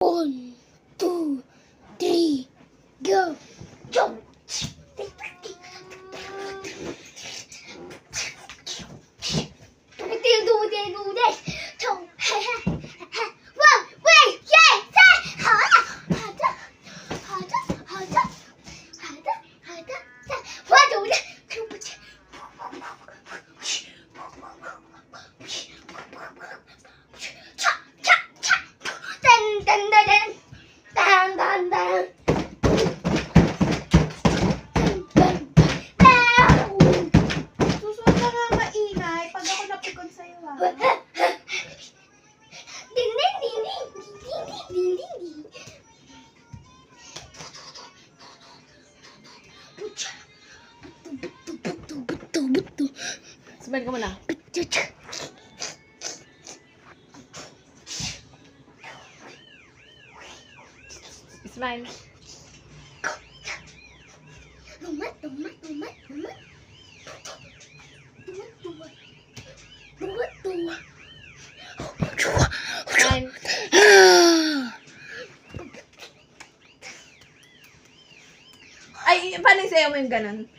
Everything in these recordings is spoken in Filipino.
1, 2, 3, go! Jump! Do this. Jump! One, wait, yeah, Susunod na nga maingay pag ako napikon sa'yo ha. Smile ka muna. Smile. Smile. Ay, paano sa'yo mo yung ganun?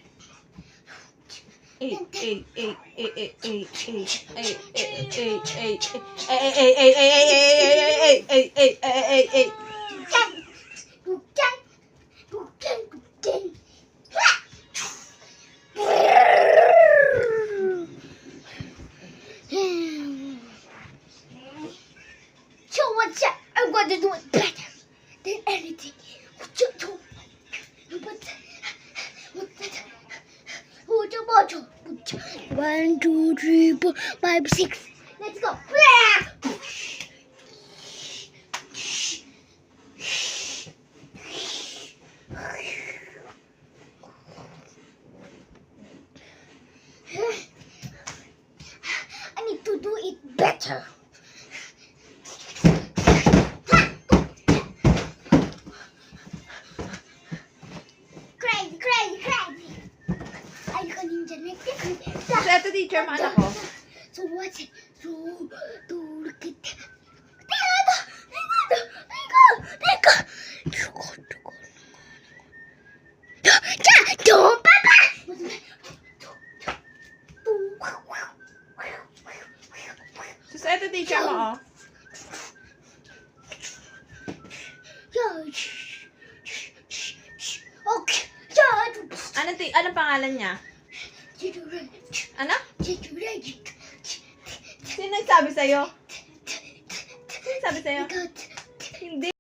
So what's up? I'm going to do it better than anything. What's up? 1, 2, 3, 4, 5, 6. Let's go. I need to do it better. Crazy. Ay, kaninja na. So, ito teacher, mana ko. So what's it? So, look at that. Don't, Papa! So, ito teacher mo, oh. Okay. Anong pangalan niya? Ano? Sino nagsabi sa'yo? Sino nagsabi sa'yo? Hindi.